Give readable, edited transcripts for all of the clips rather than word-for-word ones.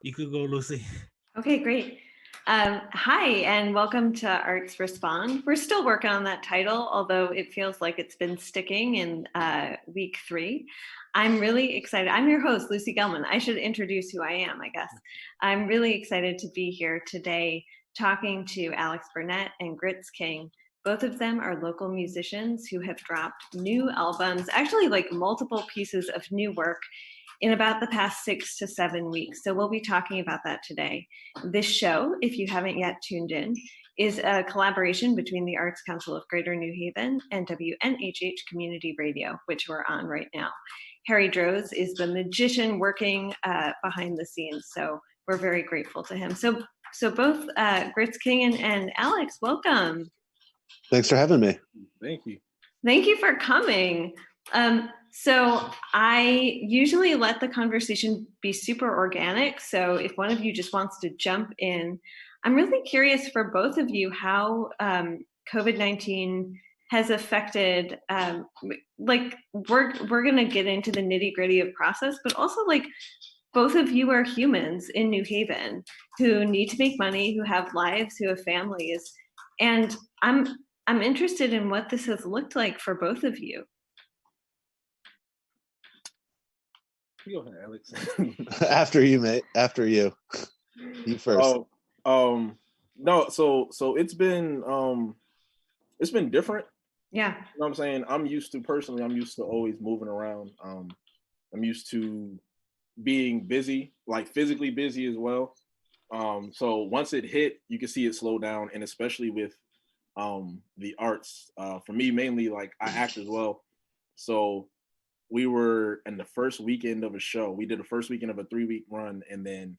You could go, Lucy. Okay, great. Hi, and welcome to Arts Respond. We're still working on that title, although it feels like it's been sticking in week 3. I'm really excited. I'm your host, Lucy Gellman. I should introduce who I am, I guess. I'm really excited to be here today talking to Alex Burnett and Gritz King. Both of them are local musicians who have dropped new albums, actually like multiple pieces of new work in about the past 6 to 7 weeks. So we'll be talking about that today. This show, if you haven't yet tuned in, is a collaboration between the Arts Council of Greater New Haven and WNHH Community Radio, which we're on right now. Harry Droz is the magician working behind the scenes, so we're very grateful to him. So both Gritz King and Alex, welcome. Thanks for having me. Thank you. Thank you for coming. So I usually let the conversation be super organic. So if one of you just wants to jump in, I'm really curious for both of you how COVID-19 has affected, like we're going to get into the nitty gritty of process, but also like both of you are humans in New Haven who need to make money, who have lives, who have families. And I'm interested in what this has looked like for both of you. Go ahead, Alex. After you, mate. After you. You first. No, so it's been different. Yeah. You know what I'm saying? I'm used to always moving around. I'm used to being busy, like physically busy as well. So once it hit, you can see it slow down, and especially with the arts. For me, mainly like I act as well. So we were in the first weekend of a show. We did the first weekend of a 3-week run, and then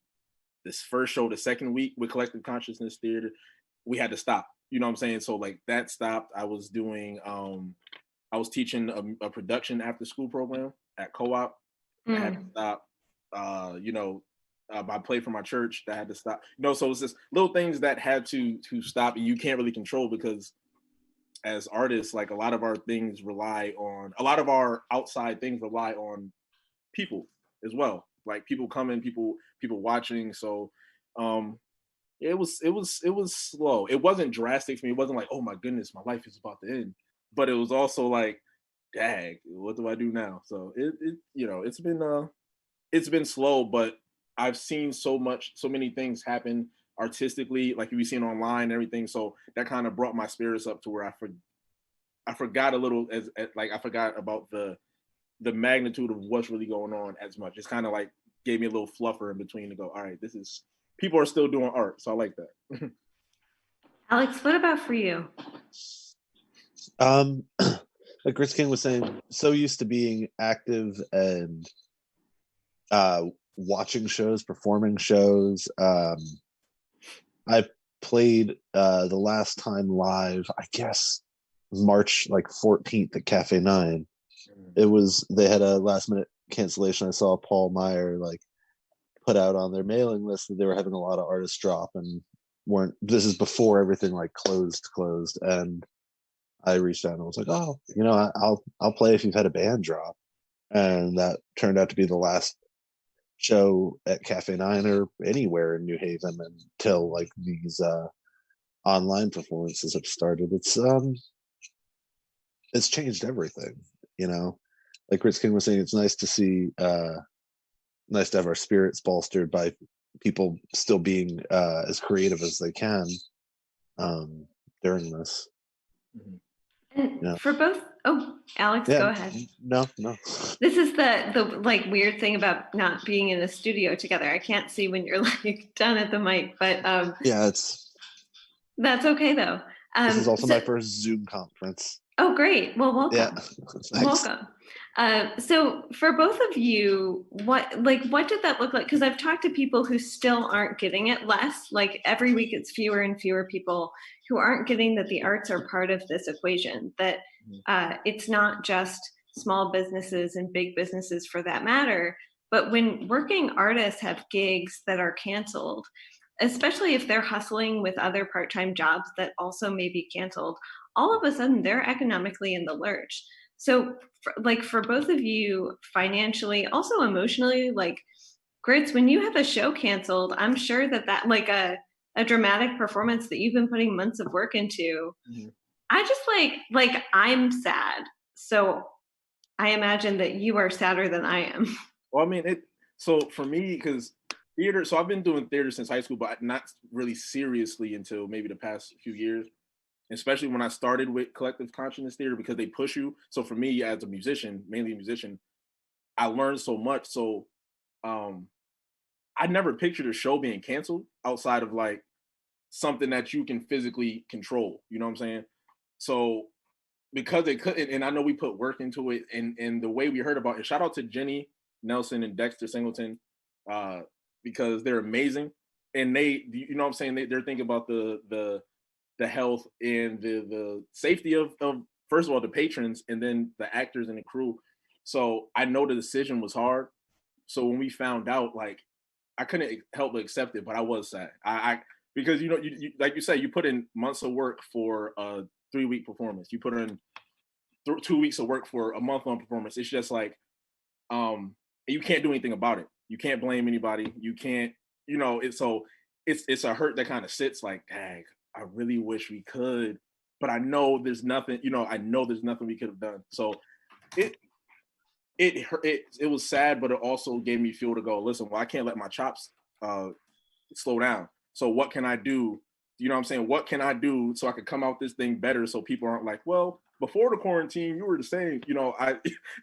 this first show, the second week with Collective Consciousness Theater, we had to stop. You know what I'm saying? So like that stopped. I was doing, I was teaching a production after school program at Co-op. I had to stop. I play for my church. That had to stop. So it's just little things that had to stop, and you can't really control because as artists, like a lot of our outside things rely on people as well, like people coming, people watching. So it was slow. It wasn't drastic for me. It wasn't like, oh my goodness, my life is about to end, but it was also like, dang, what do I do now? So it's been slow, but I've seen so many things happen artistically, like you've seen online and everything. So that kind of brought my spirits up to where I forgot a little, I forgot about the magnitude of what's really going on as much. It's kind of like gave me a little fluffer in between to go, all right, people are still doing art. So I like that. Alex, what about for you? Like Gritz King was saying, so used to being active and watching shows, performing shows. I played the last time live, I guess March 14th at Cafe 9. They had a last minute cancellation. I saw Paul Meyer put out on their mailing list that they were having a lot of artists drop and this is before everything closed. And I reached out and I was like, oh, I'll play if you've had a band drop. And that turned out to be the last show at Cafe 9 or anywhere in New Haven until these online performances have started. It's changed everything, like Gritz King was saying. It's nice to see, nice to have our spirits bolstered by people still being as creative as they can during this. And for both, Alex, go ahead. No. This is the weird thing about not being in a studio together. I can't see when you're done at the mic, but that's okay though. This is also my first Zoom conference. Oh, great. Well, welcome. Yeah. Welcome. So for both of you, what did that look like? Because I've talked to people who still aren't getting it less. Every week it's fewer and fewer people who aren't getting that the arts are part of this equation, that it's not just small businesses and big businesses for that matter, but when working artists have gigs that are canceled, especially if they're hustling with other part-time jobs that also may be canceled, all of a sudden they're economically in the lurch. So for both of you, financially, also emotionally, Gritz, when you have a show canceled, I'm sure that like a dramatic performance that you've been putting months of work into, I just like I'm sad. So I imagine that you are sadder than I am. Well, I mean, so for me, because theater, so I've been doing theater since high school, but not really seriously until maybe the past few years, especially when I started with collective consciousness theater, because they push you. So for me, as a musician, mainly a musician, I learned so much. So I never pictured a show being canceled outside of like something that you can physically control. You know what I'm saying? So because they couldn't, and I know we put work into it, and the way we heard about it, shout out to Jenny Nelson and Dexter Singleton, because they're amazing, and they, you know what I'm saying, they're thinking about the health and the safety of first of all the patrons, and then the actors and the crew. So I know the decision was hard. So when we found out, like, I couldn't help but accept it, but I was sad. I because you know, you like you said, you put in months of work for a 3-week performance. You put in 2 weeks of work for a month-long performance. It's just like, you can't do anything about it. You can't blame anybody. You can't, you know, it's a hurt that kind of sits like, dang, I really wish we could, but I know there's nothing, you know, I know there's nothing we could have done. So it was sad, but it also gave me fuel to go, listen, well, I can't let my chops slow down. So what can I do? You know what I'm saying? What can I do so I could come out this thing better, so people aren't like, well, before the quarantine, you were the same, you know.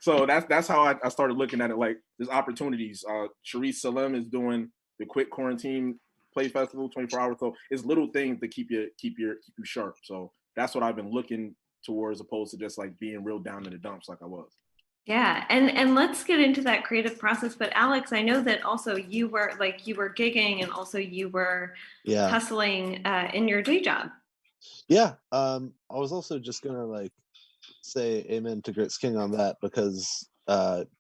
So that's how I started looking at it. Like, there's opportunities. Sharice Salem is doing the Quick Quarantine Play Festival, 24 hours. So it's little things to keep you sharp. So that's what I've been looking towards, opposed to just like being real down in the dumps like I was. Yeah, and let's get into that creative process. But Alex, I know that also you were gigging, and also you were hustling in your day job. Yeah, I was also just gonna like say amen to Gritz King on that, because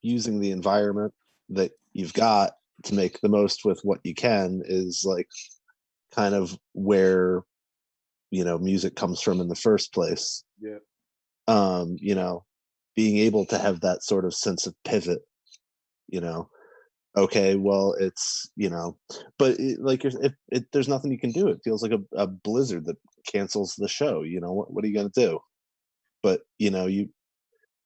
using the environment that you've got to make the most with what you can is like kind of where, you know, music comes from in the first place. Yeah. You know, being able to have that sort of sense of pivot, you know, okay, well, it's, you know, but there's nothing you can do. It feels like a blizzard that cancels the show. You know, what are you going to do? But, you know, you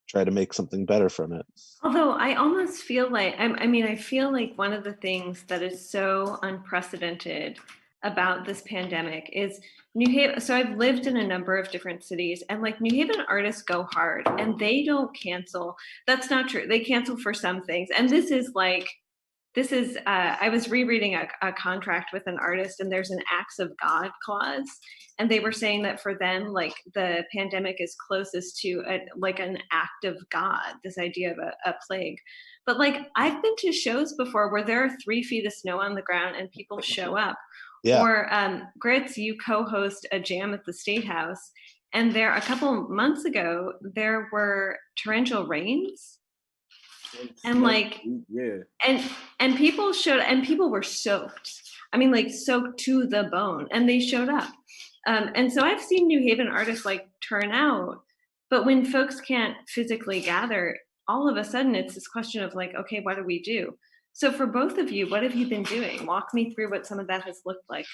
try to make something better from it. Although I almost feel like, I feel like one of the things that is so unprecedented about this pandemic is New Haven. So I've lived in a number of different cities, and like New Haven artists go hard and they don't cancel. That's not true. They cancel for some things. And I was rereading a contract with an artist, and there's an acts of God clause. And they were saying that for them, like, the pandemic is closest to an act of God, this idea of a plague. But like, I've been to shows before where there are 3 feet of snow on the ground and people show up. Yeah. Or Gritz, you co-host a jam at the State House, and there a couple months ago there were torrential rains. And like, and people showed, and people were soaked. I mean, like, soaked to the bone, and they showed up. And so I've seen New Haven artists like turn out, but when folks can't physically gather, all of a sudden it's this question of like, okay, what do we do? So for both of you, what have you been doing? Walk me through what some of that has looked like.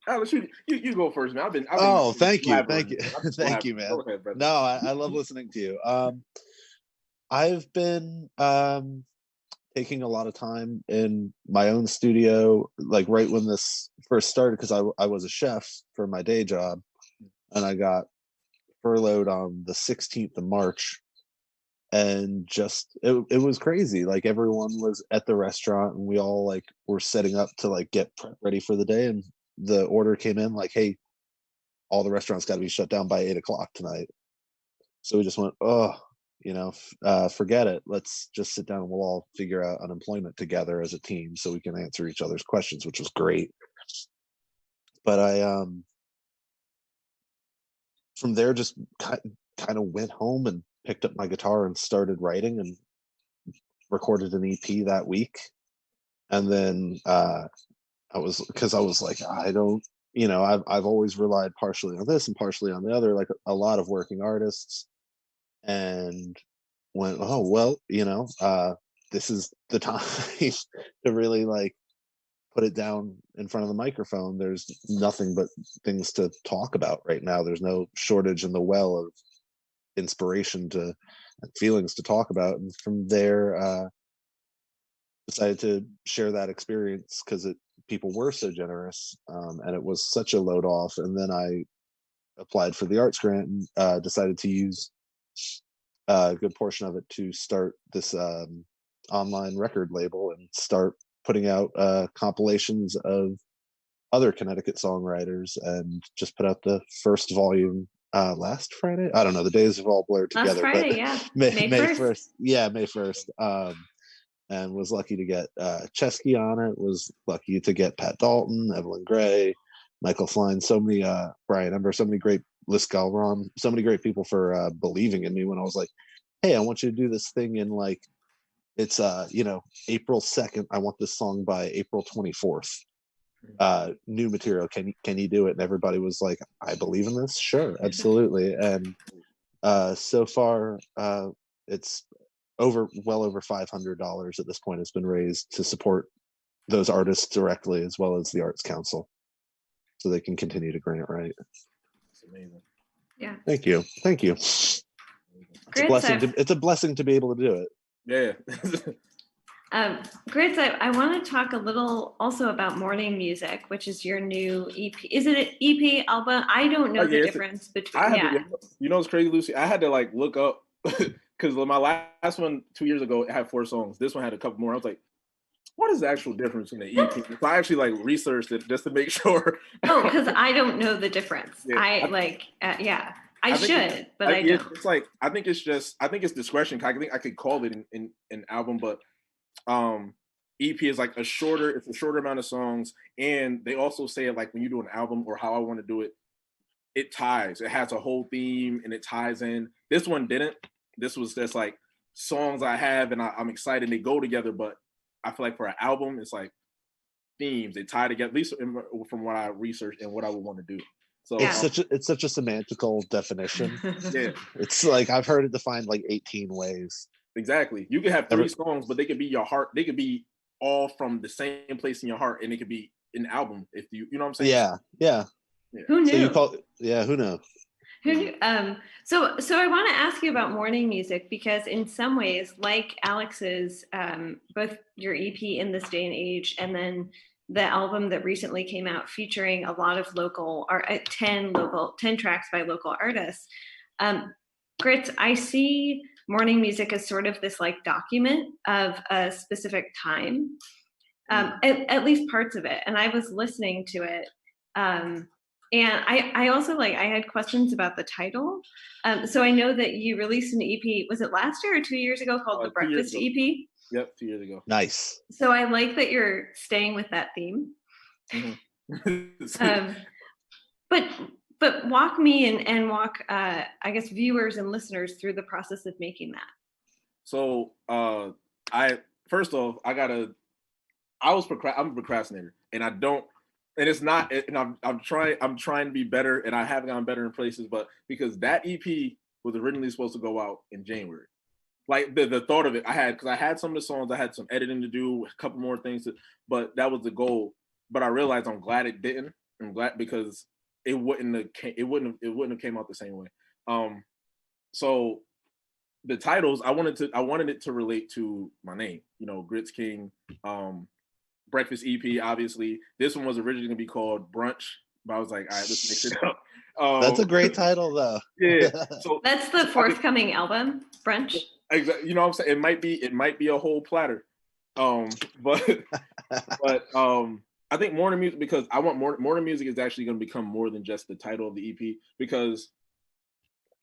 Alex, you go first, man. I've been thank you, thank you, man. Ahead, no, I love listening to you. I've been taking a lot of time in my own studio, like right when this first started, because I was a chef for my day job, and I got furloughed on the 16th of March, and just it was crazy. Like, everyone was at the restaurant, and we all like were setting up to like get ready for the day, and the order came in like, hey, all the restaurants got to be shut down by 8:00 tonight. So we just went, oh, you know, forget it. Let's just sit down and we'll all figure out unemployment together as a team so we can answer each other's questions, which was great. But I, from there, just kind of went home and picked up my guitar and started writing, and recorded an EP that week. And then I was like, I don't, you know, I've always relied partially on this and partially on the other, like a lot of working artists. And went, oh, well, you know, this is the time to really like put it down in front of the microphone. There's nothing but things to talk about right now. There's no shortage in the well of inspiration to and feelings to talk about. And from there, decided to share that experience because people were so generous, and it was such a load off. And then I applied for the arts grant and decided to use a good portion of it to start this online record label and start putting out compilations of other Connecticut songwriters, and just put out the first volume last Friday. I don't know, the days have all blurred together. Last Friday, but yeah. May 1st. 1st. Yeah, May 1st. And was lucky to get Chesky on it, was lucky to get Pat Dalton, Evelyn Gray, Michael Fline, so many, Brian Ember, so many great, Liz Galron, so many great people for believing in me when I was like, hey, I want you to do this thing in like, it's April 2nd. I want this song by April 24th. New material. Can you do it? And everybody was like, I believe in this. Sure, absolutely. And so far, it's well over $500 at this point has been raised to support those artists directly, as well as the Arts Council, so they can continue to grant write. That's amazing. Yeah. Thank you. It's a blessing. It's a blessing to be able to do it. Yeah. Gritz, I want to talk a little also about Morning Music, which is your new EP. Is it an EP album? I don't know the difference between. You know, it's crazy, Lucy. I had to like look up because my last one 2 years ago, it had 4 songs. This one had a couple more. I was like, what is the actual difference in the EP? So I actually like researched it just to make sure. Oh, because I don't know the difference. Yeah. I should, but I don't. It's like I think it's discretion. I think I could call it an album, but EP is like it's a shorter amount of songs, and they also say it like when you do an album, or how I want to do it, it ties. It has a whole theme and it ties in. This one didn't. This was just like songs I have, and I'm excited they go together. But I feel like for an album, it's like themes, they tie together. At least from what I researched and what I would want to do. So it's such a semantical definition. Yeah, it's like I've heard it defined like 18 ways. Exactly. You could have 3 songs, but they could be your heart. They could be all from the same place in your heart, and it could be an album. If you know what I'm saying? Yeah. Who knew? Who knew? Who knew? So I want to ask you about Morning Music, because in some ways, like Alex's, both your EP In This Day and Age, and then the album that recently came out featuring a lot of local, or 10 tracks by local artists. Gritz, I see Morning Music as sort of this like document of a specific time, at least parts of it. And I was listening to it, and I also I had questions about the title. So I know that you released an EP. Was it last year or 2 years ago, called the Breakfast EP? Yep, 2 years ago. Nice. So I like that you're staying with that theme. Mm-hmm. But walk me and walk, I guess, viewers and listeners through the process of making that. So I'm a procrastinator, and I don't, and it's not, and I'm trying to be better, and I have gotten better in places, but because that EP was originally supposed to go out in January. Like the thought of it, I had some of the songs, I had some editing to do, a couple more things, but that was the goal. But I realized I'm glad it didn't. I'm glad because it wouldn't have came out the same way. So the titles, I wanted it to relate to my name, Gritz King, Breakfast EP. Obviously, this one was originally gonna be called Brunch, but I was like, all right, let's mix it up. That's a great title, though. Yeah, so that's the forthcoming album, Brunch. Exactly, you know what I'm saying? It might be a whole platter, but I think Morning Music, because I want Morning Music is actually going to become more than just the title of the EP, because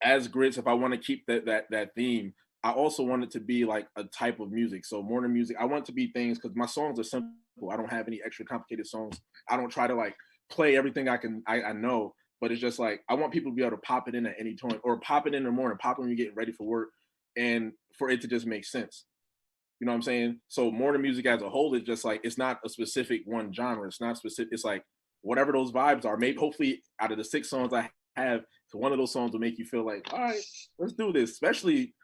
as Gritz, if I want to keep that theme, I also want it to be like a type of music. So Morning Music, I want it to be things, because my songs are simple. I don't have any extra complicated songs. I don't try to like play everything I know, but it's just like I want people to be able to pop it in at any time, or pop it in the morning, pop it when you're getting ready for work, and for it to just make sense. You know what I'm saying? So Morning Music as a whole is just like, it's not a specific one genre. It's not specific. It's like whatever those vibes are. Maybe hopefully out of the 6 songs I have, so one of those songs will make you feel like, all right, let's do this. Especially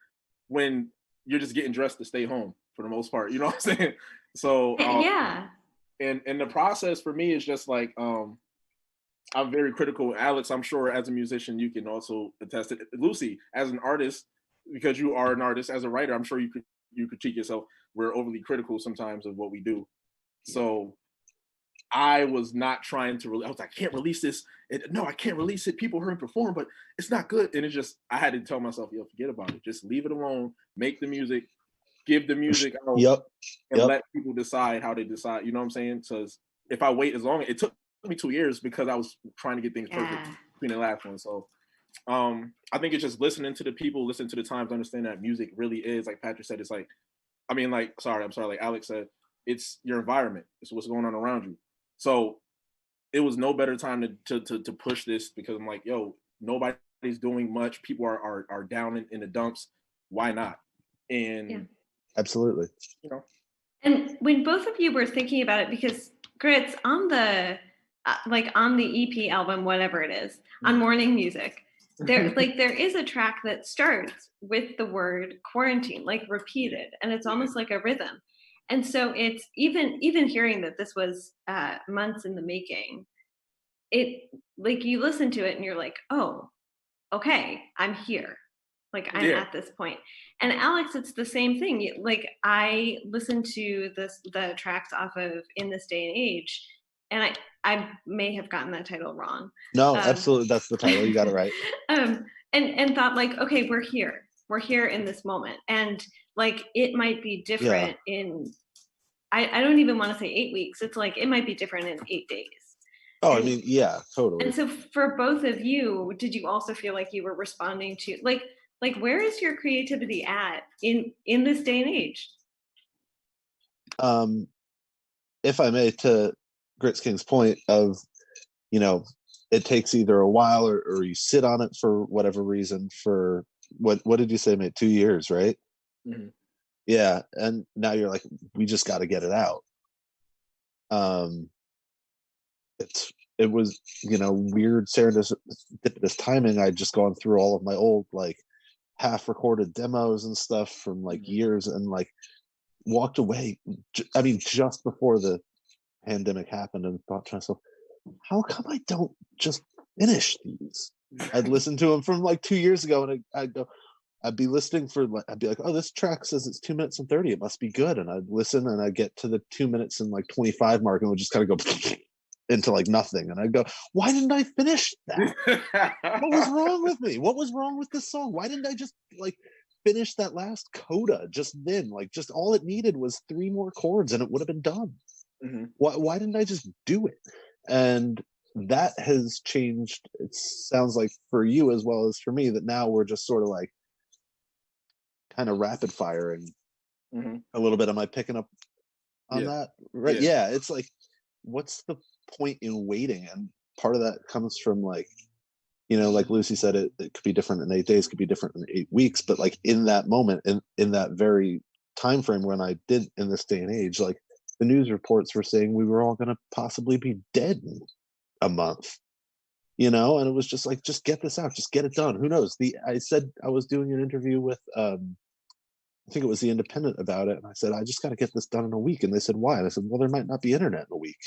when you're just getting dressed to stay home. for the most part. You know what I'm saying? So Yeah. and the process for me is just like I'm very critical. Alex, I'm sure as a musician you can also attest it. Lucy, as an artist, because you are an artist, as a writer, I'm sure you critique yourself. We're overly critical sometimes of what we do. So I was not trying to. I was like, I can't release this. No, I can't release it. People heard me perform, but it's not good. And it's just I had to tell myself, yo, forget about it. Just leave it alone. Make the music. Give the music out. Yep. And let people decide how they decide. You know what I'm saying? Because if I wait as long, it took me 2 years because I was trying to get things perfect between the last one. So I think it's just listening to the people, listening to the times, understand that music really is, like Patrick said, it's like, I mean, like, I'm sorry, like Alex said, it's your environment. It's what's going on around you. So it was no better time to push this because I'm like, yo, nobody's doing much. People are down in the dumps. Why not? And absolutely. You know. And when both of you were thinking about it, because Gritz on the on the EP album, whatever it is, on Morning Music, there is a track that starts with the word quarantine, like repeated, and it's almost like a rhythm. And so it's even hearing that this was months in the making, it like you listen to it and you're like, oh, okay, I'm here. Like I'm at this point. And Alex, it's the same thing. Like I listened to the tracks off of In This Day and Age, and I may have gotten that title wrong. No, absolutely, that's the title. You got it right. And thought like, okay, we're here in this moment, and like it might be different in. I don't even want to say 8 weeks. It's like it might be different in 8 days. Oh, I mean, yeah, totally. And so for both of you, did you also feel like you were responding to like where is your creativity at in this day and age? If I may, to Gritz King's point of, it takes either a while or you sit on it for whatever reason for what did you say, mate? 2 years, right? Mm-hmm. Yeah, and now you're like, we just got to get it out. It was weird serendipitous timing. I'd just gone through all of my old like half recorded demos and stuff from like years and like walked away. I mean, just before the pandemic happened, and thought to myself, how come I don't just finish these? I'd listen to them from like 2 years ago, and I'd be listening I'd be like, oh, this track says it's 2 minutes and 30. It must be good. And I'd listen, and I'd get to the 2 minutes and like 25 mark, and would just kind of go into like nothing. And I'd go, why didn't I finish that? What was wrong with me? What was wrong with this song? Why didn't I just like finish that last coda just then? Like, just all it needed was 3 more chords and it would have been done. Mm-hmm. Why didn't I just do it? And that has changed. It sounds like for you as well as for me that now we're just sort of like kind of rapid firing a little bit. Am I picking up on that? Right. Yeah. It's like, what's the point in waiting? And part of that comes from like, like Lucy said, it could be different in 8 days, could be different in 8 weeks, but like in that moment, in that very time frame when I did In This Day and Age, like the news reports were saying we were all going to possibly be dead in a month, and it was just like, just get this out, just get it done. Who knows? I said I was doing an interview with I think it was The Independent about it, and I said, I just got to get this done in a week. And they said, why? And I said, well, there might not be internet in a week.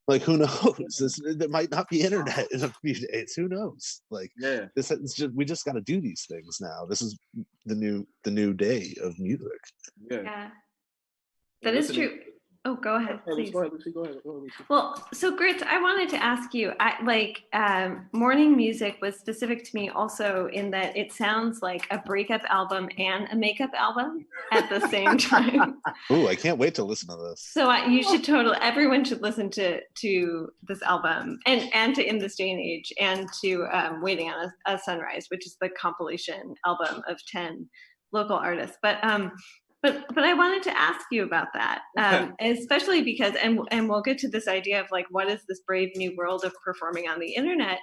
Like, who knows? There might not be internet in a few days. Who knows? Like, we just got to do these things now. This is the new day of music. Yeah. That is true. Oh, go ahead, please. Go ahead, Lucy. Well, so Gritz, I wanted to ask you, Morning Music was specific to me also in that it sounds like a breakup album and a makeup album at the same time. Ooh, I can't wait to listen to this. So everyone should listen to this album and to In This Day and Age and to Waiting on a Sunrise, which is the compilation album of 10 local artists. But I wanted to ask you about that, especially because, and we'll get to this idea of like, what is this brave new world of performing on the internet?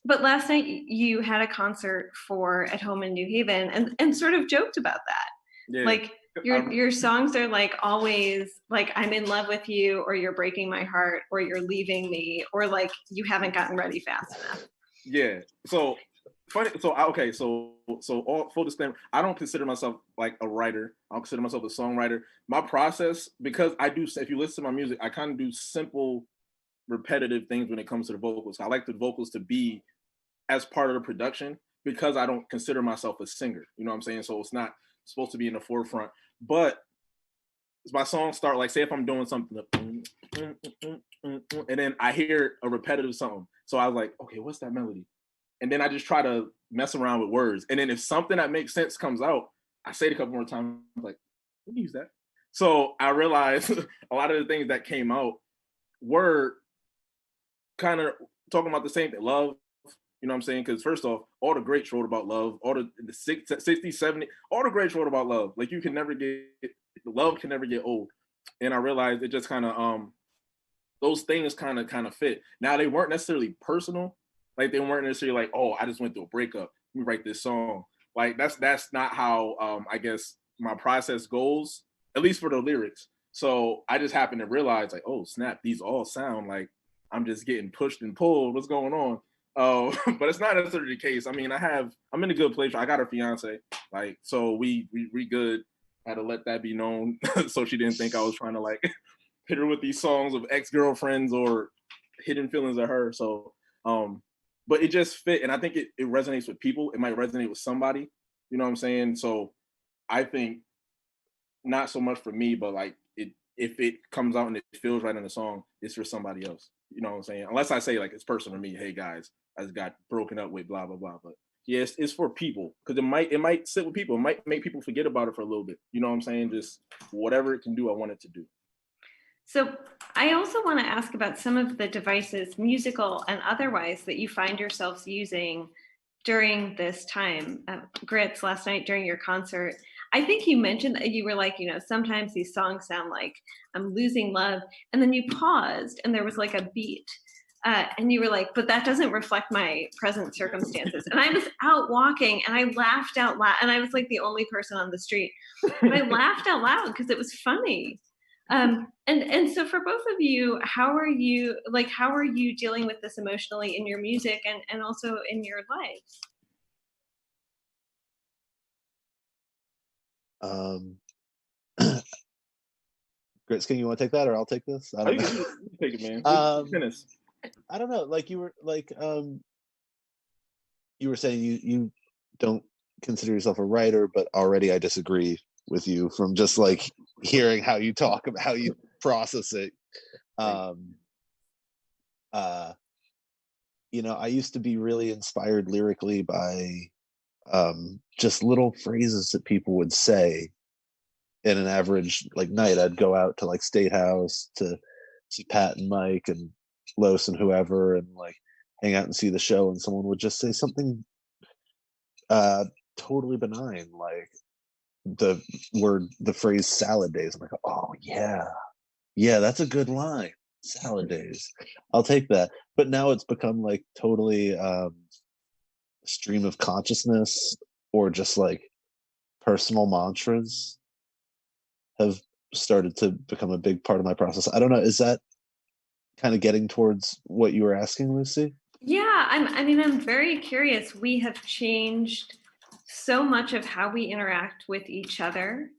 But last night you had a concert for At Home in New Haven and sort of joked about that. Yeah. Like your songs are like always like, I'm in love with you, or you're breaking my heart, or you're leaving me, or like you haven't gotten ready fast enough. Yeah. So funny. So okay, so all full disclaimer, I don't consider myself like a writer. I don't consider myself a songwriter. My process, because I do, if you listen to my music, I kind of do simple, repetitive things when it comes to the vocals. I like the vocals to be as part of the production because I don't consider myself a singer. You know what I'm saying? So it's not supposed to be in the forefront. But my songs start like, say if I'm doing something, and then I hear a repetitive something. So I was like, okay, what's that melody? And then I just try to mess around with words. And then if something that makes sense comes out, I say it a couple more times, I'm like, we can use that. So I realized a lot of the things that came out were kind of talking about the same thing, love. You know what I'm saying? Because first off, all the greats wrote about love. All the 60s, 70s, all the greats wrote about love. Like you can never get, love can never get old. And I realized it just kind of, those things kind of fit. Now they weren't necessarily personal. Like they weren't necessarily like, oh, I just went through a breakup. Let me write this song. Like that's not how I guess my process goes, at least for the lyrics. So I just happened to realize like, oh snap, these all sound like I'm just getting pushed and pulled. What's going on? But it's not necessarily the case. I mean, I'm in a good place. I got a fiance, like, so we good. I had to let that be known so she didn't think I was trying to like hit her with these songs of ex-girlfriends or hidden feelings of her. So, but it just fit, and I think it resonates with people. It might resonate with somebody. You know what I'm saying? So, I think not so much for me, but like if it comes out and it feels right in the song, it's for somebody else. You know what I'm saying? Unless I say like it's personal to me. Hey guys, I just got broken up with blah blah blah. But yeah, it's for people because it might sit with people. It might make people forget about it for a little bit. You know what I'm saying? Just whatever it can do, I want it to do. So I also want to ask about some of the devices, musical and otherwise, that you find yourselves using during this time. Gritz, last night during your concert, I think you mentioned that you were like, sometimes these songs sound like I'm losing love. And then you paused and there was like a beat. And you were like, but that doesn't reflect my present circumstances. And I was out walking and I laughed out loud. And I was like the only person on the street. But I laughed out loud because it was funny. And so for both of you, how are you dealing with this emotionally in your music and also in your lives? Gritz, you want to take that or I'll take this? I don't know. You take it, man. I don't know. Like you were saying you don't consider yourself a writer, but already I disagree with you from just like hearing how you talk about how you process it. I used to be really inspired lyrically by just little phrases that people would say in an average like night. I'd go out to like State House to see Pat and Mike and Los and whoever and like hang out and see the show, and someone would just say something totally benign like the phrase salad days. I'm like, oh yeah, that's a good line. Salad days, I'll take that. But now it's become like totally stream of consciousness, or just like personal mantras have started to become a big part of my process. I don't know, is that kind of getting towards what you were asking, Lucy? Yeah, I'm very curious. We have changed so much of how we interact with each other.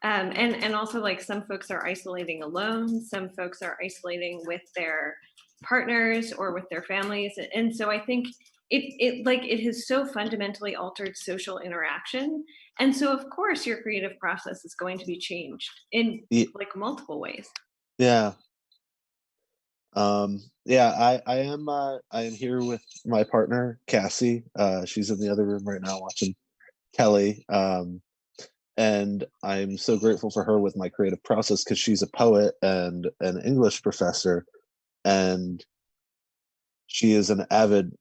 And also like some folks are isolating alone, some folks are isolating with their partners or with their families. And so I think it has so fundamentally altered social interaction. And so of course your creative process is going to be changed in like multiple ways. Yeah. I am here with my partner, Cassie. She's in the other room right now watching Kelly. And I'm so grateful for her with my creative process because she's a poet and an English professor, and she is an avid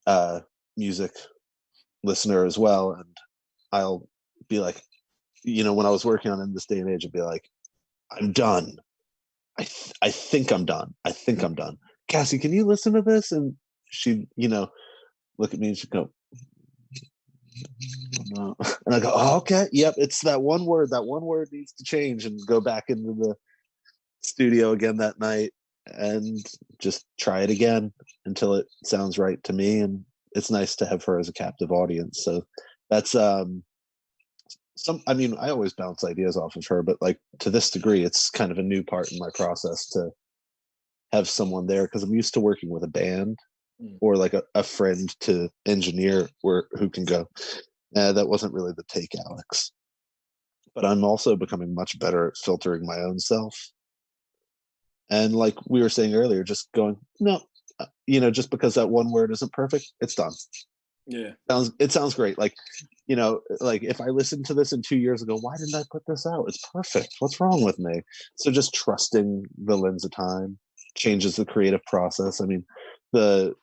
music listener as well. And I'll be like, when I was working on In This Day and Age, I'd be like, I'm done. I think I'm done. Cassie, can you listen to this? And she'd, look at me and she'd go, no. And I go, oh, okay, yep, it's that one word. That one word needs to change, and go back into the studio again that night and just try it again until it sounds right to me. And it's nice to have her as a captive audience. So that's I mean, I always bounce ideas off of her, but like to this degree, it's kind of a new part in my process to have someone there, because I'm used to working with a band or like a friend to engineer who can go, that wasn't really the take, Alex. But I'm also becoming much better at filtering my own self. And like we were saying earlier, just going, no, just because that one word isn't perfect, it's done. Yeah. It sounds great. Like, like if I listened to this in 2 years ago, why didn't I put this out? It's perfect. What's wrong with me? So just trusting the lens of time changes the creative process. I mean, the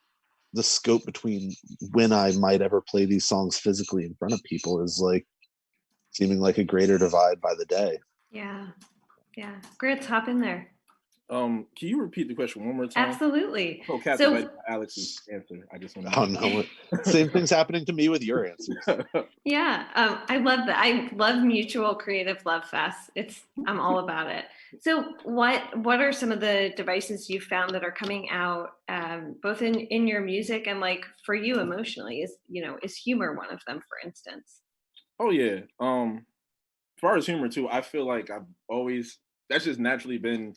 scope between when I might ever play these songs physically in front of people is like seeming like a greater divide by the day. Yeah. Gritz, hop in there. Can you repeat the question one more time? Absolutely. So captivated by Alex's answer. I just want to. Oh no! Same thing's happening to me with your answers. Yeah, I love that. I love mutual creative love fest. I'm all about it. So, what are some of the devices you found that are coming out, both in your music and like for you emotionally? Is humor one of them, for instance? Oh yeah. As far as humor too, I feel like that's just naturally been.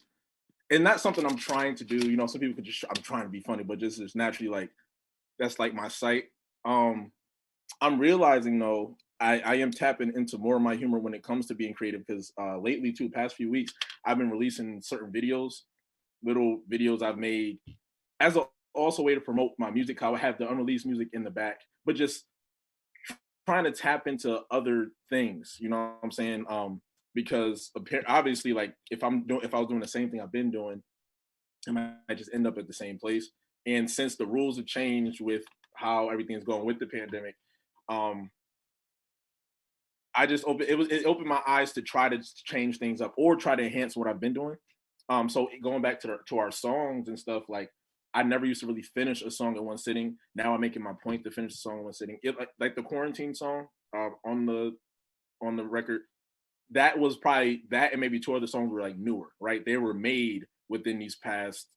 And that's something I'm trying to do. Some people I'm trying to be funny, but just naturally like, that's like my sight. I'm realizing though, I am tapping into more of my humor when it comes to being creative, because lately too, past few weeks, I've been releasing certain videos, little videos I've made as also way to promote my music. How I have the unreleased music in the back, but just trying to tap into other things, you know what I'm saying? Because obviously, like if I was doing the same thing I've been doing, I might just end up at the same place. And since the rules have changed with how everything's going with the pandemic, it opened my eyes to try to change things up or try to enhance what I've been doing. So going back to our songs and stuff, like I never used to really finish a song in one sitting. Now I'm making my point to finish the song in one sitting. Like the quarantine song on the record, that was probably that, and maybe two other songs were like newer, right? They were made within these past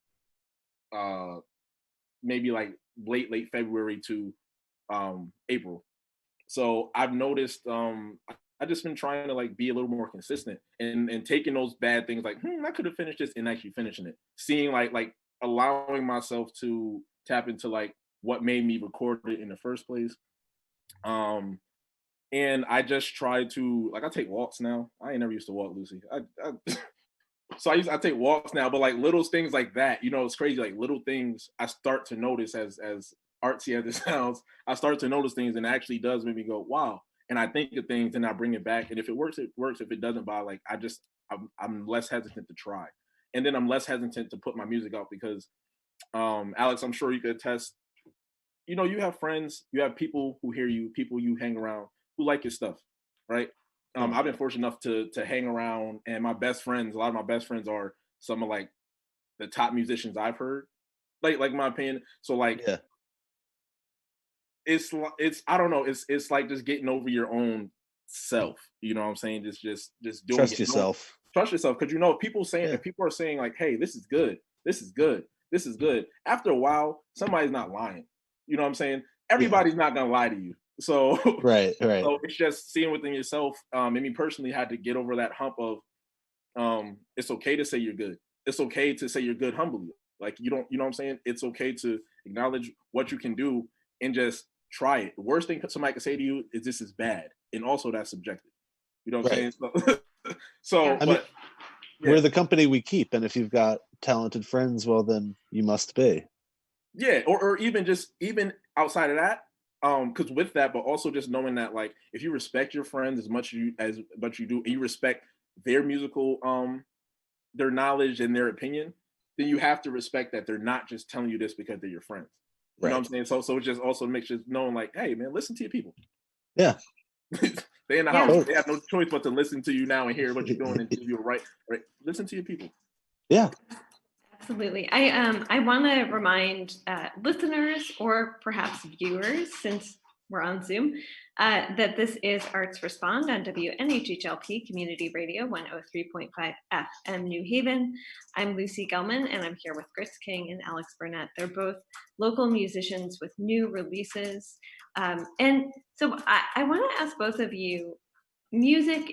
maybe like late February to April. So I've noticed I just been trying to like be a little more consistent and taking those bad things like I could have finished this and actually finishing it. Seeing like allowing myself to tap into like what made me record it in the first place. And I just try to I take walks now. I ain't never used to walk, Lucy. So I take walks now, but like little things like that, it's crazy. Like little things I start to notice as artsy as it sounds. I start to notice things, and it actually does make me go, wow. And I think of things, and I bring it back. And if it works, it works. If it doesn't, I'm less hesitant to try. And then I'm less hesitant to put my music out because, Alex, I'm sure you could attest. You have friends, you have people who hear you, people you hang around who like your stuff, right? I've been fortunate enough to hang around, and a lot of my best friends are some of like the top musicians I've heard, like my opinion. So like, yeah. It's I don't know. It's like just getting over your own self. You know what I'm saying? Just doing Trust it. yourself. Trust yourself, because if people are saying like, hey, this is good, this is good, this is good. After a while, somebody's not lying. You know what I'm saying? Everybody's not gonna lie to you. So right. So it's just seeing within yourself. And me personally had to get over that hump of it's okay to say you're good. It's okay to say you're good humbly. Like you know what I'm saying? It's okay to acknowledge what you can do and just try it. The worst thing somebody can say to you is this is bad. And also that's subjective. You know what I'm saying? So yeah. We're the company we keep, and if you've got talented friends, well then you must be. Yeah, or even outside of that, because with that, but also just knowing that like if you respect your friends as much you do, and you respect their musical their knowledge and their opinion, then you have to respect that they're not just telling you this because they're your friends. You know what I'm saying? So it just also makes you knowing like, hey man, listen to your people. Yeah. They in the house. They have no choice but to listen to you now and hear what you're doing and give you right. Listen to your people. Yeah. Absolutely. I want to remind listeners or perhaps viewers, since we're on Zoom, that this is Arts Respond on WNHHLP Community Radio 103.5 FM New Haven. I'm Lucy Gellman, and I'm here with Gritz and Alex Burnett. They're both local musicians with new releases. And so I want to ask both of you, music,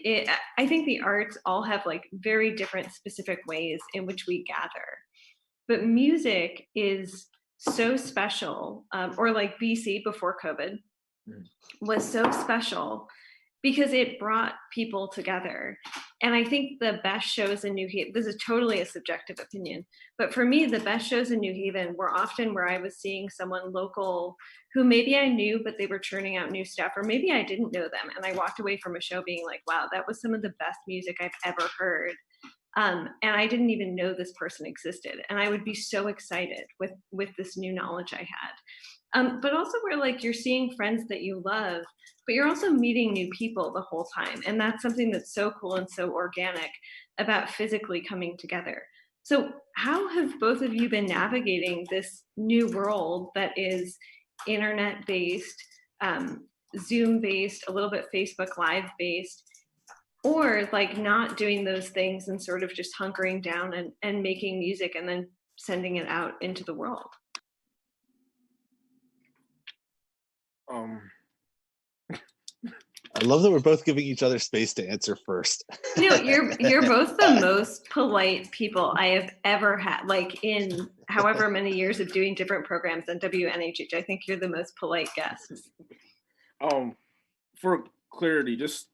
I think the arts all have like very different specific ways in which we gather. But music is so special, or like BC before COVID was so special because it brought people together. And I think the best shows in New Haven, this is totally a subjective opinion, but for me, the best shows in New Haven were often where I was seeing someone local who maybe I knew, but they were churning out new stuff, or maybe I didn't know them. And I walked away from a show being like, wow, that was some of the best music I've ever heard. And I didn't even know this person existed. And I would be so excited with this new knowledge I had. But also where like you're seeing friends that you love, but you're also meeting new people the whole time. And that's something that's so cool and so organic about physically coming together. So how have both of you been navigating this new world that is internet-based, Zoom-based, a little bit Facebook Live-based, or like not doing those things and sort of just hunkering down and making music and then sending it out into the world? I love that we're both giving each other space to answer first. You know, you're both the most polite people I have ever had, like in however many years of doing different programs on WNHH. I think you're the most polite guests. For clarity, just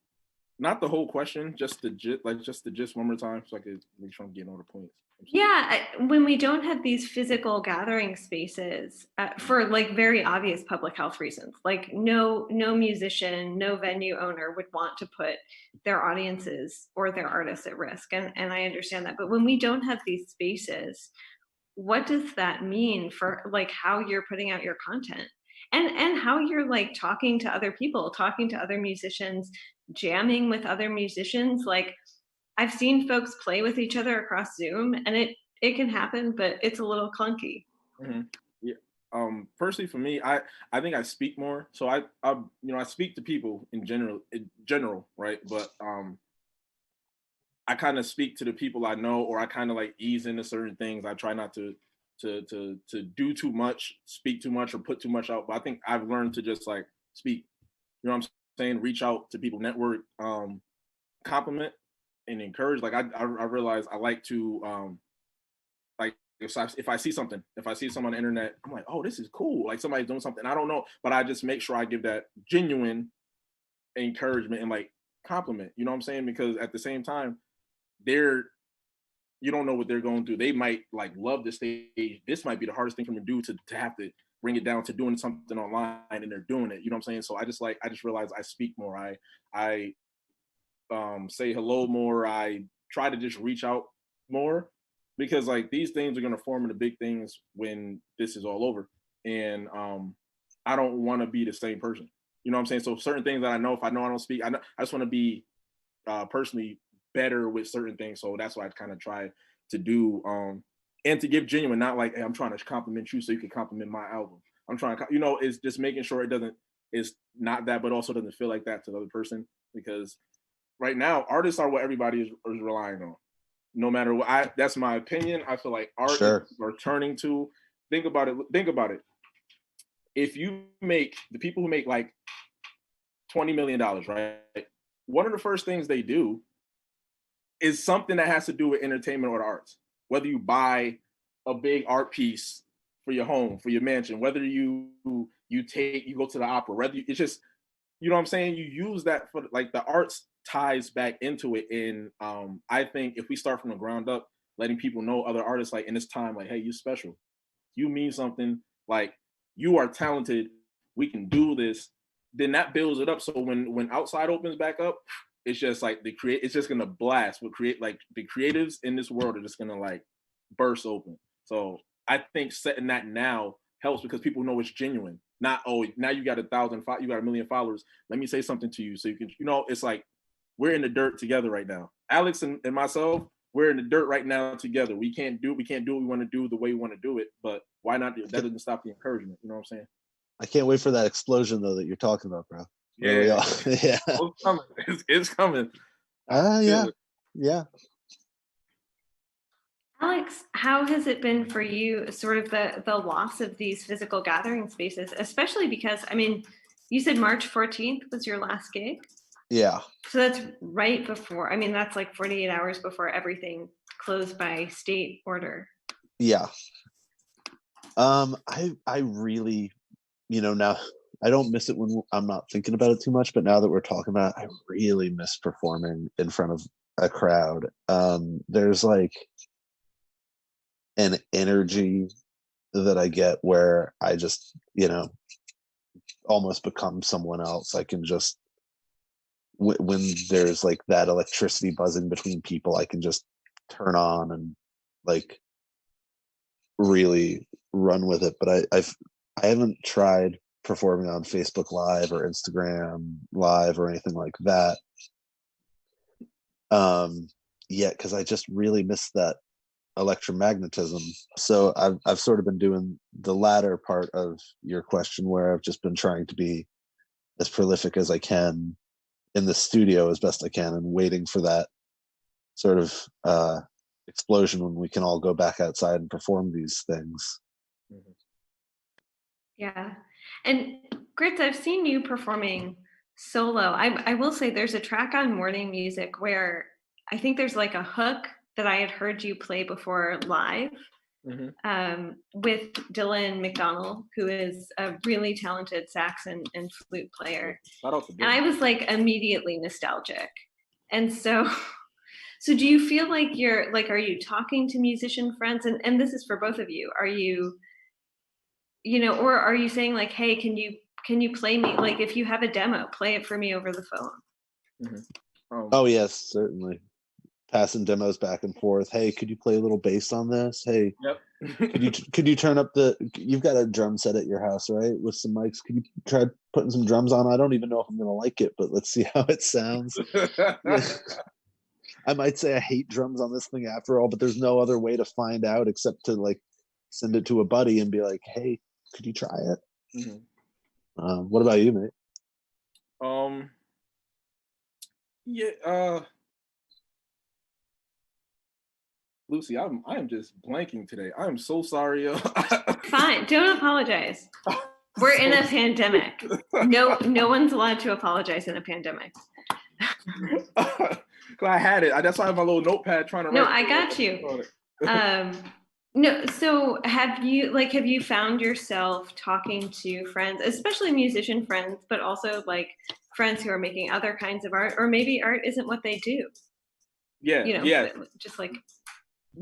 not the whole question, just the gist one more time, so I could make sure I'm getting all the points. Yeah, when we don't have these physical gathering spaces for like very obvious public health reasons, like no musician, no venue owner would want to put their audiences or their artists at risk, and I understand that. But when we don't have these spaces, what does that mean for like how you're putting out your content? And how you're like talking to other people, talking to other musicians, jamming with other musicians. Like I've seen folks play with each other across Zoom, and it can happen, but it's a little clunky. Mm-hmm. Yeah. Personally, for me, I think I speak more. So I speak to people in general, right? But I kind of speak to the people I know, or I kind of like ease into certain things. I try not to do too much, speak too much, or put too much out. But I think I've learned to just like speak. You know what I'm saying? Reach out to people, network, compliment, and encourage. Like I realize I like to like if I see something on the internet, I'm like, oh, this is cool. Like somebody's doing something I don't know, but I just make sure I give that genuine encouragement and like compliment. You know what I'm saying? Because at the same time, you don't know what they're going through. They might like love this stage. This might be the hardest thing for them to do to have to bring it down to doing something online, and they're doing it. You know what I'm saying? So I just realized I speak more. I say hello more. I try to just reach out more, because like these things are going to form into big things when this is all over. And I don't want to be the same person. You know what I'm saying? So certain things that I know, if I know I don't speak, I just want to be personally better with certain things. So that's what I kind of try to do, and to give genuine, not like, hey, I'm trying to compliment you so you can compliment my album. I'm trying to, it's just making sure it's not that, but also doesn't feel like that to the other person. Because right now, artists are what everybody is relying on. No matter what, that's my opinion. I feel like artists are turning to. Think about it. If you make the people who make like $20 million, right? One of the first things they do is something that has to do with entertainment or the arts. Whether you buy a big art piece for your home, for your mansion, whether you go to the opera, whether it's just, you know what I'm saying? You use that for like the arts ties back into it. And I think if we start from the ground up, letting people know, other artists, like in this time, like, hey, you're special. You mean something, like you are talented. We can do this. Then that builds it up. So when outside opens back up, it's just like it's just gonna blast. Like the creatives in this world are just gonna like burst open. So I think setting that now helps, because people know it's genuine. Not, oh, now you got 1 million followers. Let me say something to you so you can, it's like we're in the dirt together right now. Alex and myself, we're in the dirt right now together. We can't do what we want to do the way we want to do it. But why not? That doesn't stop the encouragement. You know what I'm saying? I can't wait for that explosion though that you're talking about, bro. Where we Yeah, are. Yeah. it's coming. It's coming. Yeah. Yeah. Alex, how has it been for you, sort of the loss of these physical gathering spaces, especially because, I mean, you said March 14th was your last gig? Yeah. So that's right before, I mean, that's like 48 hours before everything closed by state order. Yeah. I really, now I don't miss it when I'm not thinking about it too much, but now that we're talking about it, I really miss performing in front of a crowd. There's like an energy that I get where I just, almost become someone else. I can just, when there's like that electricity buzzing between people, I can just turn on and like really run with it. But I haven't tried performing on Facebook Live or Instagram Live or anything like that yet, because I just really miss that electromagnetism. So I've sort of been doing the latter part of your question, where I've just been trying to be as prolific as I can in the studio as best I can, and waiting for that sort of explosion when we can all go back outside and perform these things. Yeah. And Gritz, I've seen you performing solo. I will say there's a track on Morning Music where I think there's like a hook that I had heard you play before live with Dylan McDonald, who is a really talented sax and flute player. And I was like immediately nostalgic. And so do you feel like are you talking to musician friends? And this is for both of you. Are you, or are you saying like, hey, can you play me? Like if you have a demo, play it for me over the phone. Oh yes, certainly. Passing demos back and forth. Hey, could you play a little bass on this? Hey, could you turn up you've got a drum set at your house, right? With some mics. Could you try putting some drums on? I don't even know if I'm gonna like it, but let's see how it sounds. I might say I hate drums on this thing after all, but there's no other way to find out except to like send it to a buddy and be like, hey, could you try it? What about you, mate? Yeah, Lucy, I am just blanking today. I am so sorry. Fine, don't apologize. We're in a pandemic. No one's allowed to apologize in a pandemic. I had it. That's why I have my little notepad trying to. No, I got you. No, so have you found yourself talking to friends, especially musician friends, but also like friends who are making other kinds of art, or maybe art isn't what they do? Yeah, just like.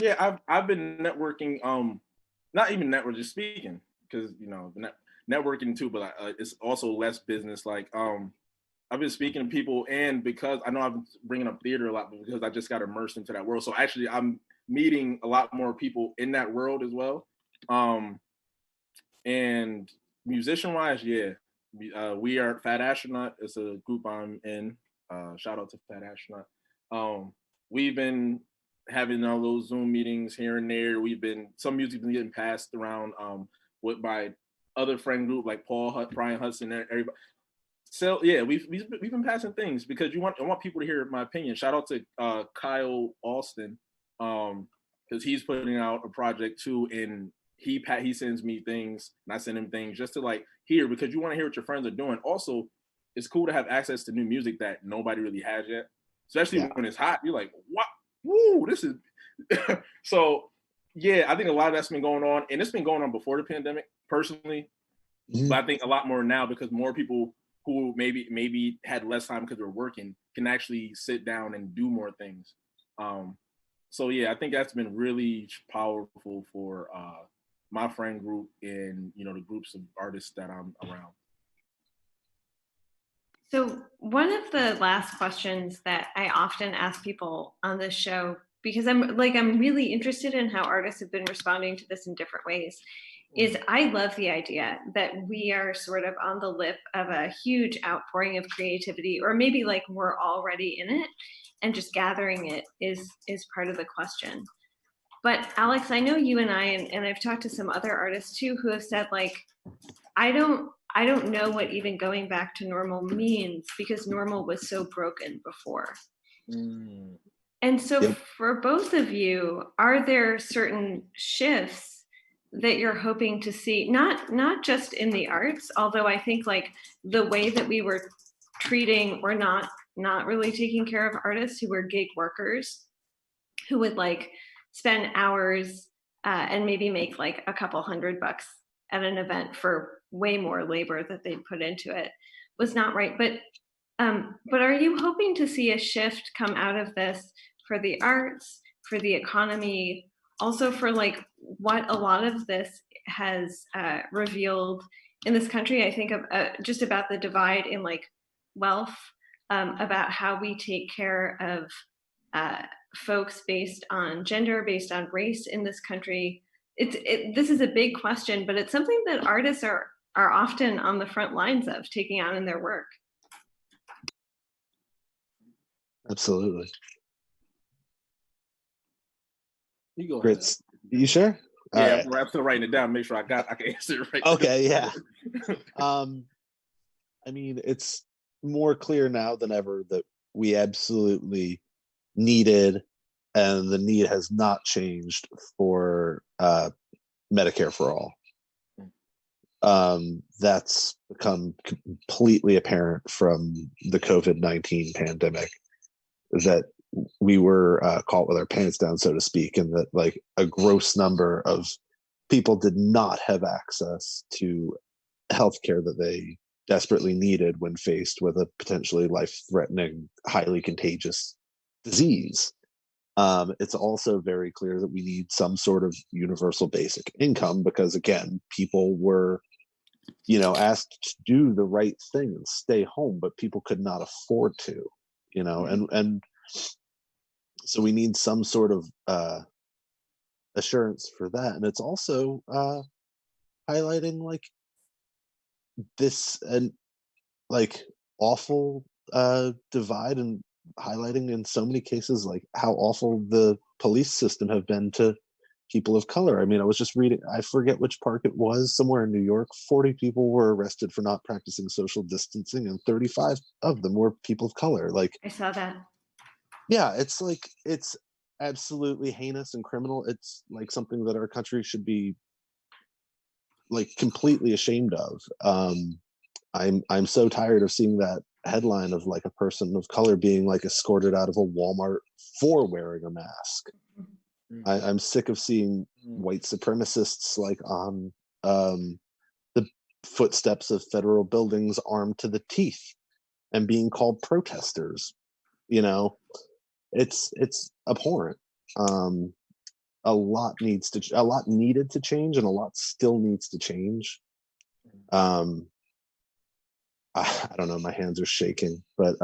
Yeah, I've been networking. Not even network, just speaking, because networking too, but it's also less business. Like I've been speaking to people, and because I know I've been bringing up theater a lot, but because I just got immersed into that world, so actually I'm meeting a lot more people in that world as well. And musician-wise, yeah, we are Fat Astronaut. It's a group I'm in. Shout out to Fat Astronaut. We've been having all those Zoom meetings here and there. Some music's been getting passed around with my other friend group like Brian Hudson, everybody. So yeah, we've been passing things because I want people to hear my opinion. Shout out to Kyle Alston, because he's putting out a project too, and he sends me things and I send him things just to like hear, because you want to hear what your friends are doing. Also, it's cool to have access to new music that nobody really has yet, especially when it's hot. You're like, what? Woo, this is so yeah, I think a lot of that's been going on, and it's been going on before the pandemic personally, but I think a lot more now because more people who maybe had less time because they're working can actually sit down and do more things. So yeah, I think that's been really powerful for my friend group and the groups of artists that I'm around. So one of the last questions that I often ask people on this show, because I'm really interested in how artists have been responding to this in different ways, is I love the idea that we are sort of on the lip of a huge outpouring of creativity, or maybe like we're already in it and just gathering it is part of the question. But Alex, I know you and I, and I've talked to some other artists too, who have said like, I don't I don't know what even going back to normal means, because normal was so broken before. Mm. And so Yep. for both of you, are there certain shifts that you're hoping to see, not just in the arts, although I think like the way that we were treating or not really taking care of artists who were gig workers, who would like spend hours and maybe make like a couple $100 at an event for way more labor that they'd put into it, was not right. But are you hoping to see a shift come out of this for the arts, for the economy, also for like what a lot of this has revealed in this country? I think of just about the divide in like wealth, about how we take care of folks based on gender, based on race in this country. This is a big question, but it's something that artists are often on the front lines of taking on in their work. Absolutely. You go ahead. Gritz, you sure? Yeah, All right. I'm still writing it down. Make sure I can answer it right. Okay, yeah. I mean, it's more clear now than ever that we absolutely needed, and the need has not changed for Medicare for all. That's become completely apparent from the COVID-19 pandemic, that we were caught with our pants down, so to speak, and that like a gross number of people did not have access to healthcare that they desperately needed when faced with a potentially life-threatening, highly contagious disease. It's also very clear that we need some sort of universal basic income, because again, people were, asked to do the right thing and stay home, but people could not afford to, and so we need some sort of assurance for that. And it's also highlighting like this and like awful divide, and highlighting in so many cases like how awful the police system have been to people of color. I mean, I was just reading, I forget which park it was, somewhere in New York, 40 people were arrested for not practicing social distancing, and 35 of them were people of color. Like, I saw that. Yeah, it's like, it's absolutely heinous and criminal. It's like something that our country should be like completely ashamed of. I'm so tired of seeing that headline of like a person of color being like escorted out of a Walmart for wearing a mask. I'm sick of seeing white supremacists like on the footsteps of federal buildings armed to the teeth and being called protesters. It's abhorrent. A lot needed to change, and a lot still needs to change. I don't know, my hands are shaking, but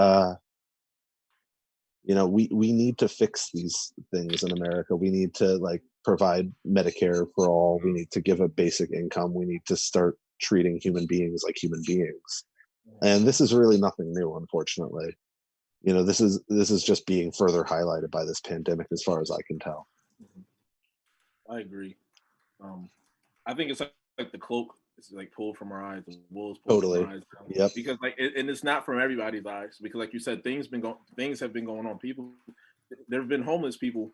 we need to fix these things in America. We need to like provide Medicare for all. We need to give a basic income. We need to start treating human beings like human beings. And this is really nothing new, unfortunately. This is just being further highlighted by this pandemic, as far as I can tell. I agree. I think it's like the cloak is like pulled from our eyes, the wolves pulled from our eyes. Yep. Because and it's not from everybody's eyes, because like you said, things have been going on. People, there have been homeless people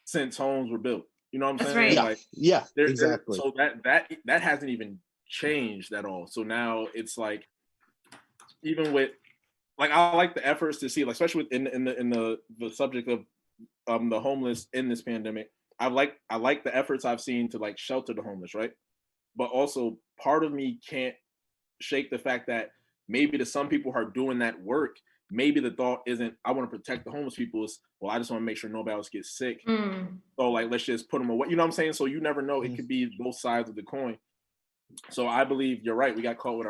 since homes were built. You know what I'm That's saying? right. Yeah, Like, yeah, exactly. So that hasn't even changed at all. So now it's like, even with like, I like the efforts to see, like, especially in the subject of the homeless in this pandemic. I like the efforts I've seen to like shelter the homeless, right? But also part of me can't shake the fact that maybe to some people who are doing that work, maybe the thought isn't, I want to protect the homeless people. It's, well, I just want to make sure nobody else gets sick. So like, let's just put them away. You know what I'm saying? So you never know. It could be both sides of the coin. So I believe you're right. We got caught with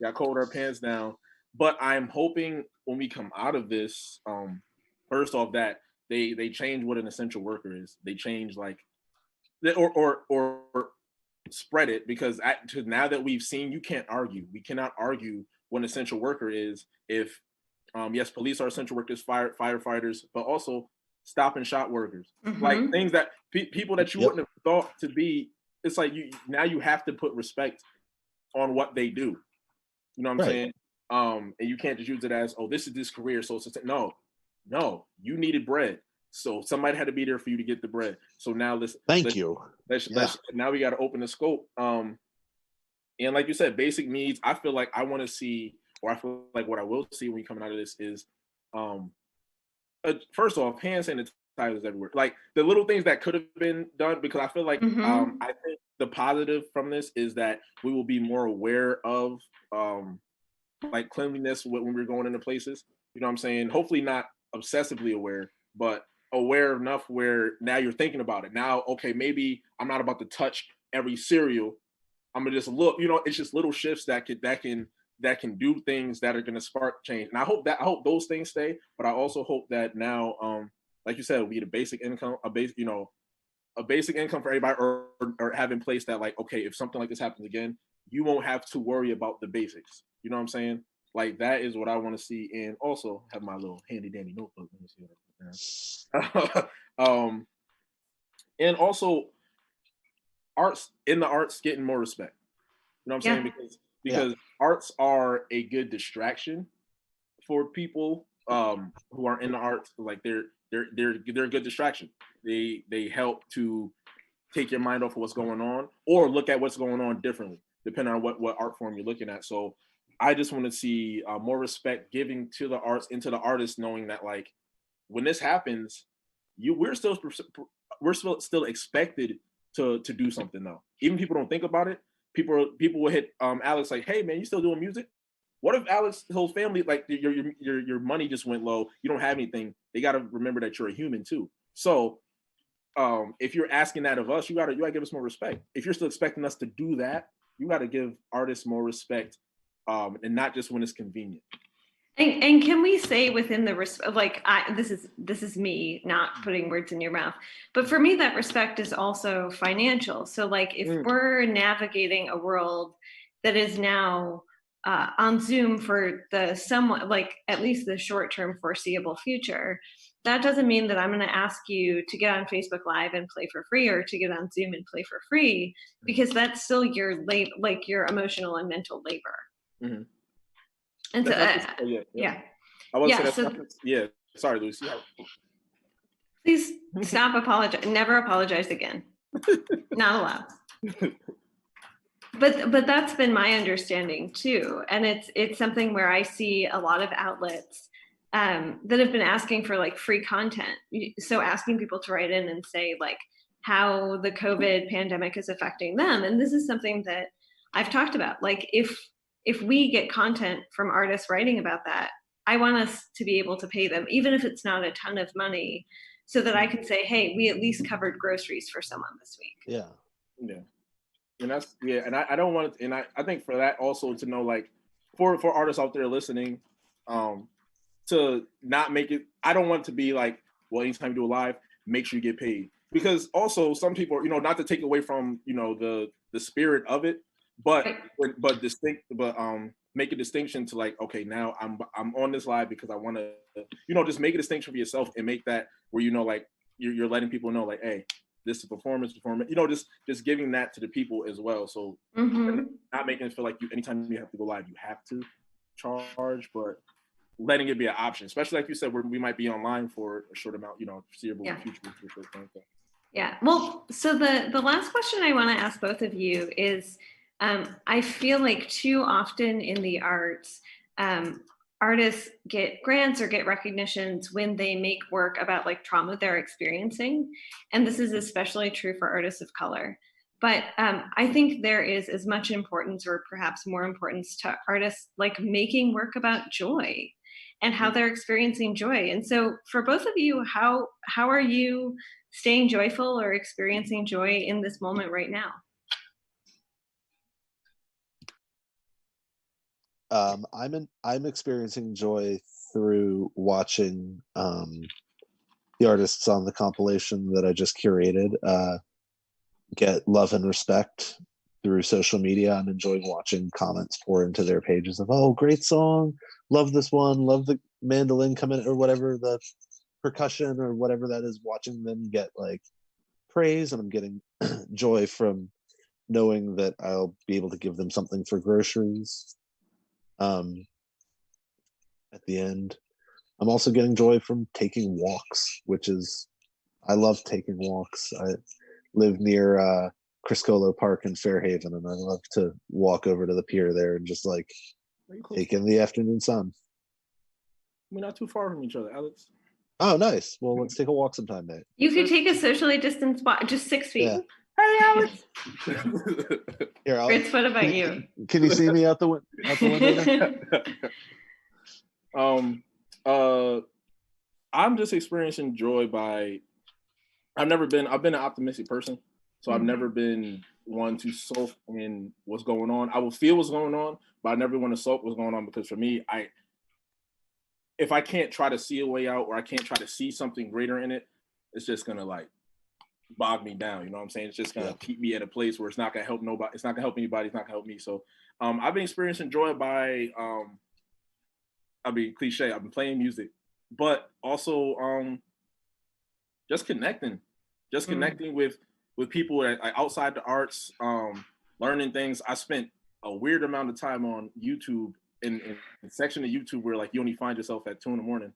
our pants down. But I'm hoping when we come out of this, first off, that they change what an essential worker is. They change like, or spread it, because now that we've seen, you can't argue. We cannot argue what an essential worker is if, yes, police are essential workers, firefighters, but also stop and shop workers, like things that people that you wouldn't have thought to be. It's like you have to put respect on what they do. You know what I'm Right. saying? And you can't just use it as, oh, this is this career. So it's no, you needed bread. So somebody had to be there for you to get the bread. So now let's now we got to open the scope. And like you said, basic needs. I feel like I want to see, or I feel like what I will see when we coming out of this is, first off, hand sanitizers everywhere. Like the little things that could have been done, because I feel like I think the positive from this is that we will be more aware of like cleanliness when we're going into places. You know what I'm saying? Hopefully not obsessively aware, but aware enough where now you're thinking about it. Now, okay, maybe I'm not about to touch every cereal. I'm gonna just look. You know, it's just little shifts that can do things that are gonna spark change. And I hope those things stay. But I also hope that now, like you said, we get a basic income, a basic income for everybody, or have in place that, like, okay, if something like this happens again, you won't have to worry about the basics. You know what I'm saying? Like that is what I want to see, and also have my little handy dandy notebook. Let me see what I put down. And also arts getting more respect. You know what I'm saying? Because arts are a good distraction for people who are in the arts. Like they're a good distraction. They help to take your mind off of what's going on, or look at what's going on differently, depending on what art form you're looking at. So I just want to see more respect giving to the arts and to the artists, knowing that, like, when this happens, we're still expected to do something though. Even people don't think about it. People will hit Alex like, "Hey man, you still doing music?" What if Alex's whole family, like, your money just went low, you don't have anything? They got to remember that you're a human too. So if you're asking that of us, you gotta give us more respect. If you're still expecting us to do that, you got to give artists more respect, and not just when it's convenient. And can we say within the like, this is me not putting words in your mouth, but for me that respect is also financial. So like if we're navigating a world that is now on Zoom for the somewhat, like, at least the short-term foreseeable future, that doesn't mean that I'm going to ask you to get on Facebook Live and play for free, or to get on Zoom and play for free, because that's still your like your emotional and mental labor. Mm-hmm. And so, Sorry, Lucy. Please stop apologizing. Never apologize again. Not allowed. But that's been my understanding too, and it's something where I see a lot of outlets that have been asking for like free content. So asking people to write in and say like how the COVID pandemic is affecting them, and this is something that I've talked about. Like if we get content from artists writing about that, I want us to be able to pay them, even if it's not a ton of money, so that I could say, hey, we at least covered groceries for someone this week. Yeah. And that's, and I don't want to, and I think for that also to know, like, for artists out there listening, to not make it, I don't want it to be like, well, anytime you do a live, make sure you get paid. Because also some people, not to take away from, the spirit of it, but make a distinction to, like, okay, now I'm on this live because I want to, just make a distinction for yourself, and make that where, like, you're letting people know, like, hey, this is performance, just giving that to the people as well. So not making it feel like anytime you have to go live, you have to charge, but letting it be an option, especially like you said, where we might be online for a short amount, foreseeable future. Yeah. Well, so the last question I want to ask both of you is, I feel like too often in the arts, artists get grants or get recognitions when they make work about like trauma they're experiencing. And this is especially true for artists of color. But I think there is as much importance, or perhaps more importance, to artists like making work about joy and how they're experiencing joy. And so for both of you, how are you staying joyful or experiencing joy in this moment right now? I'm experiencing joy through watching the artists on the compilation that I just curated get love and respect through social media. I'm enjoying watching comments pour into their pages of, oh, great song, love this one, love the mandolin coming, or whatever, the percussion or whatever that is, watching them get like praise, and I'm getting joy from knowing that I'll be able to give them something for groceries at the end. I'm also getting joy from taking walks, I love taking walks. I live near Criscolo Park in Fairhaven, and I love to walk over to the pier there and just like Very close. take in the afternoon sun. We're not too far from each other, Alex. Oh, nice. Well, let's take a walk sometime, mate. You could take a socially distanced walk, just 6 feet. Yeah. Hey, Alex. Here, Gritz, what about you? Can you see me out the window? There? I'm just experiencing joy by I've been an optimistic person, so I've never been one to sulk in what's going on. I will feel what's going on, but I never want to sulk what's going on, because for me, if I can't try to see a way out, or I can't try to see something greater in it, it's just gonna like bog me down. You know what I'm saying? It's just gonna keep me at a place where it's not gonna help nobody. It's not gonna help anybody. It's not gonna help me. So I've been experiencing joy by I'll be cliche. I've been playing music, but also just connecting with people that, like, outside the arts, learning things. I spent a weird amount of time on YouTube, in a section of YouTube where like you only find yourself at 2 a.m.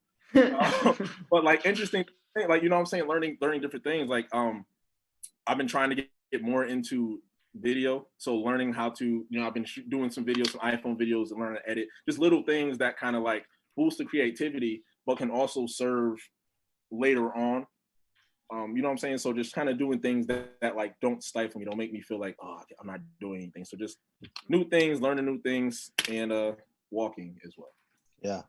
But like interesting thing, like, you know what I'm saying, learning different things. Like I've been trying to get more into video, so learning how to, I've been doing some videos, some iPhone videos, and learning to edit, just little things that kind of like boost the creativity, but can also serve later on. You know what I'm saying? So just kind of doing things that like don't stifle me, don't make me feel like, oh, I'm not doing anything. So just new things, learning new things, and walking as well. Yeah.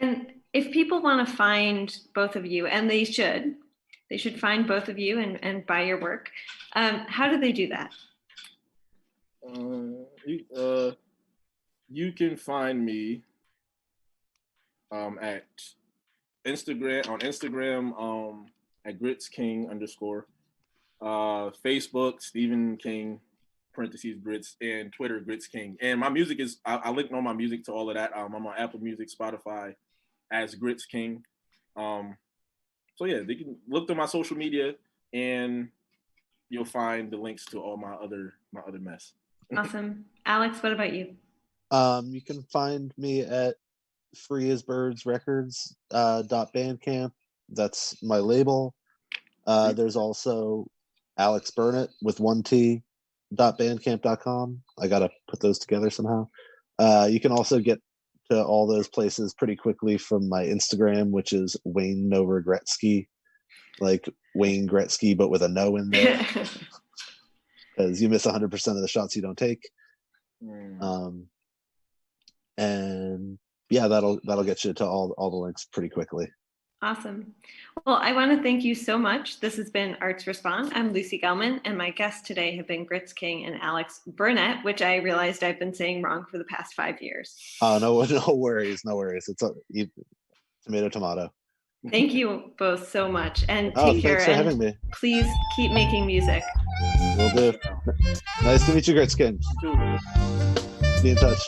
And if people want to find both of you, and they should find both of you and buy your work, how do they do that? You can find me at Instagram at Gritz King _, Facebook Stephen King _Gritz, and Twitter Gritz King. And my music is I linked all my music to all of that. I'm on Apple Music, Spotify as Gritz King. So yeah, they can look through my social media and you'll find the links to all my other mess. Awesome. Alex, what about you? You can find me at freeasbirdsrecords.bandcamp. That's my label. There's also Alex Burnett with 1t.bandcamp.com. I gotta put those together somehow. You can also get to all those places pretty quickly from my Instagram, which is Wayne No Regretsky, like Wayne Gretzky, but with a no in there, because you miss 100% of the shots you don't take. And yeah, that'll get you to all the links pretty quickly. Awesome. Well, I want to thank you so much. This has been Arts Respond. I'm Lucy Gellman, and my guests today have been Gritz King and Alex Burnett, which I realized I've been saying wrong for the past 5 years. Oh, no worries. It's tomato. Thank you both so much, and Oh, take care. thanks for having me. Please keep making music. Will do. Nice to meet you, Gritz King. Be in touch.